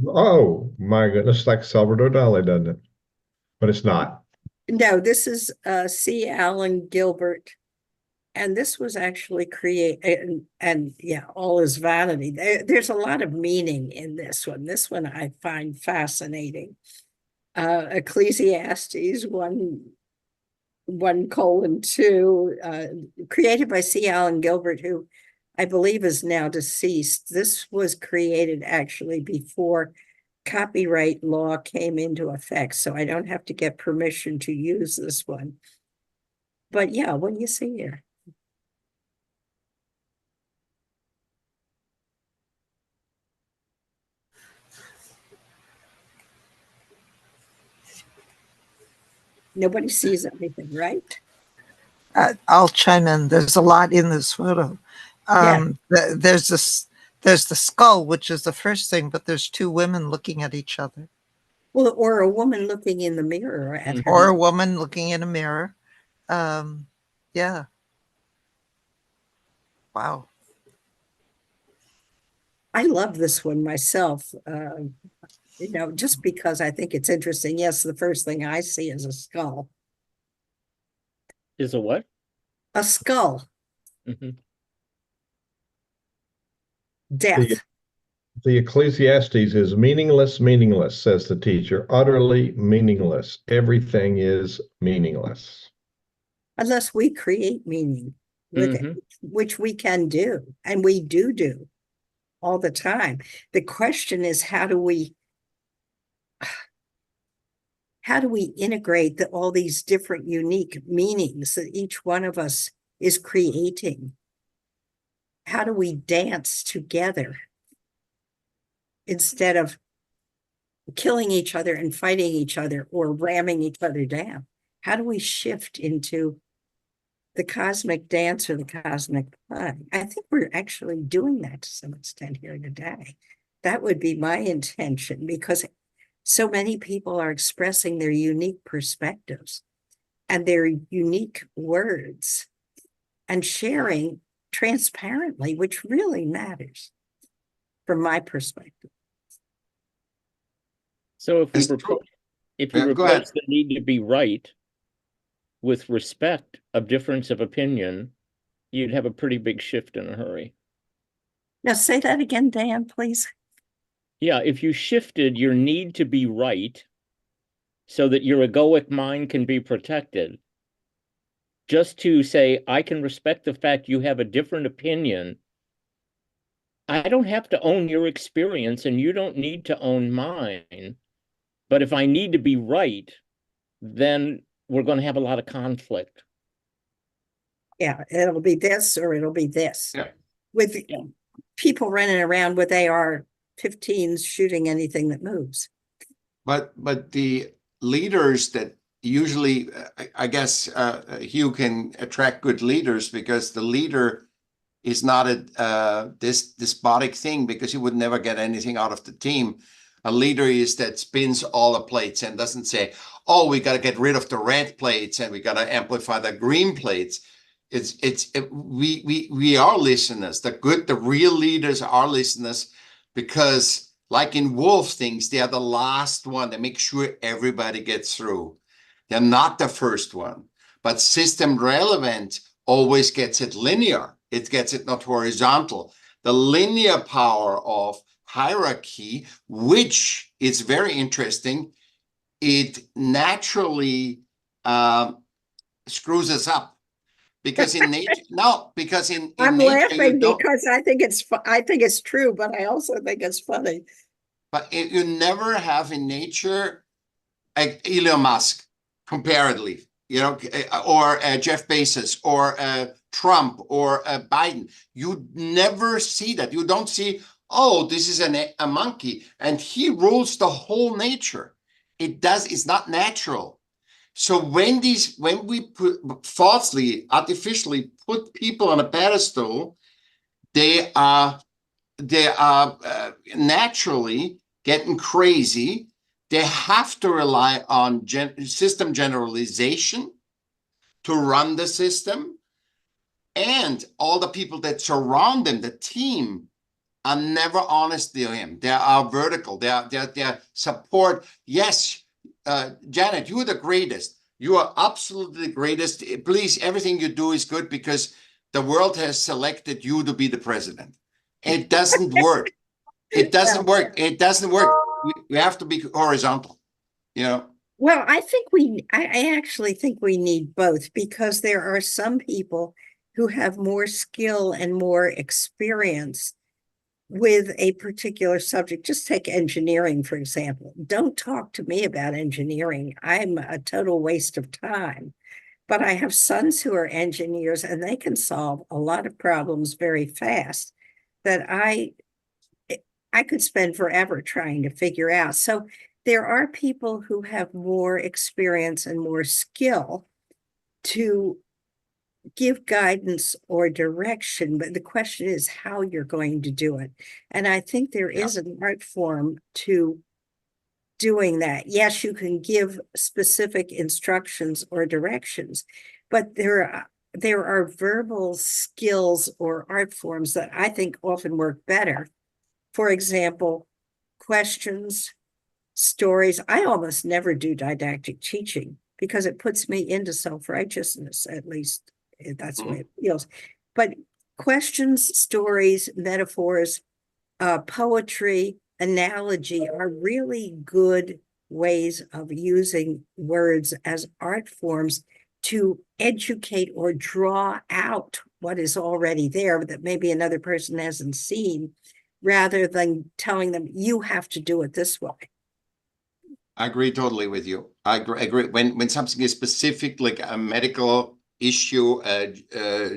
Oh my goodness, like Salvador Dali, doesn't it? But it's not. No, this is C. Allen Gilbert. And this was actually created, and yeah, all is vanity. There's a lot of meaning in this one. This one I find fascinating. Ecclesiastes 1:2, created by C. Allen Gilbert, who I believe is now deceased. This was created actually before copyright law came into effect, so I don't have to get permission to use this one. But yeah, what do you see here? Nobody sees anything, right? I'll chime in. There's a lot in this photo. Yeah. There's this. There's the skull, which is the first thing, but there's two women looking at each other, Well, or a woman looking in the mirror at her. or a woman looking in a mirror. Yeah. Wow. I love this one myself, just because I think it's interesting. Yes, the first thing I see is a skull. Is a what? A skull. Mhm. Death. The Ecclesiastes is meaningless, meaningless, says the teacher, utterly meaningless. Everything is meaningless. Unless we create meaning with it, which we can do, and we do all the time. The question is, how do we integrate all these different unique meanings that each one of us is creating? How do we dance together instead of killing each other and fighting each other or ramming each other down? How do we shift into the cosmic dance or the cosmic play? I think we're actually doing that to some extent here today. That would be my intention, because so many people are expressing their unique perspectives and their unique words and sharing transparently, which really matters from my perspective. So if you Go ahead. replace the need to be right with respect of difference of opinion, you'd have a pretty big shift in a hurry. Now say that again, Dan, please. Yeah, if you shifted your need to be right so that your egoic mind can be protected, just to say, I can respect the fact you have a different opinion. I don't have to own your experience and you don't need to own mine. But if I need to be right, then we're going to have a lot of conflict. Yeah, it'll be this or it'll be this. Yeah. With people running around with AR-15s shooting anything that moves. But the leaders that usually, I guess, Hugh can attract good leaders, because the leader is not this despotic thing, because he would never get anything out of the team. A leader is that spins all the plates and doesn't say, oh, we got to get rid of the red plates and we got to amplify the green plates. We are listeners. The real leaders are listeners, because like in wolf things, they are the last one. They make sure everybody gets through. They're not the first one. But system relevant always gets it linear. It gets it not horizontal. The linear power of hierarchy, which is very interesting, it naturally screws us up. Because in nature, I'm nature laughing because I think it's true, but I also think it's funny. But you never have in nature Elon Musk, comparatively, or Jeff Bezos, or Trump, or Biden. You never see that. You don't see, oh, this is a monkey and he rules the whole nature. It's not natural. So when we put falsely, artificially put people on a pedestal, they are naturally getting crazy. They have to rely on system generalization to run the system, and all the people that surround them, the team, are never honest to him. They are vertical. They are support. Yes, Janet, you are the greatest. You are absolutely the greatest. Please, everything you do is good because the world has selected you to be the president. It doesn't work. It doesn't work. It doesn't work. We have to be horizontal, you know? Well, I actually think we need both, because there are some people who have more skill and more experience with a particular subject. Just take engineering, for example. Don't talk to me about engineering. I'm a total waste of time. But I have sons who are engineers, and they can solve a lot of problems very fast that I could spend forever trying to figure out. So there are people who have more experience and more skill to give guidance or direction, but the question is how you're going to do it. And I think there is an art form to doing that. Yes, you can give specific instructions or directions, but there are verbal skills or art forms that I think often work better. For example, questions, stories. I almost never do didactic teaching because it puts me into self-righteousness, at least that's the way it feels. But questions, stories, metaphors, poetry, analogy are really good ways of using words as art forms to educate or draw out what is already there that maybe another person hasn't seen, rather than telling them, you have to do it this way. I agree totally with you. I agree. When something is specific, like a medical issue, a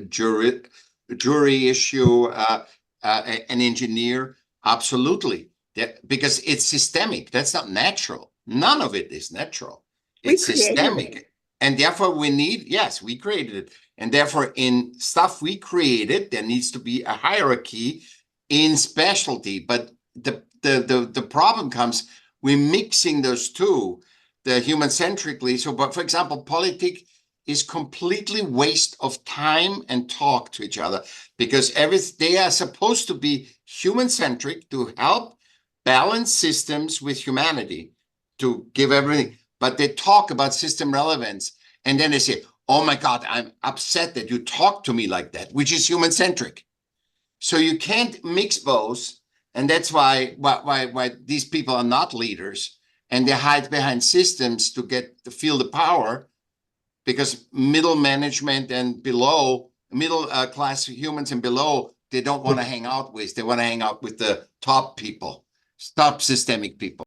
jury issue, an engineer, absolutely. Because it's systemic. That's not natural. None of it is natural. It's systemic. And therefore we need, yes, we created it. And therefore in stuff we created, there needs to be a hierarchy in specialty. But the problem comes, we're mixing those two, the human-centrically. So, but for example, politics is completely waste of time and talk to each other, because they are supposed to be human-centric to help balance systems with humanity, to give everything. But they talk about system relevance, and then they say, oh my God, I'm upset that you talk to me like that, which is human-centric. So you can't mix both. And that's why these people are not leaders, and they hide behind systems to feel the power, because middle management and below, middle class humans and below, they don't want to hang out with. They want to hang out with the top people, top systemic people.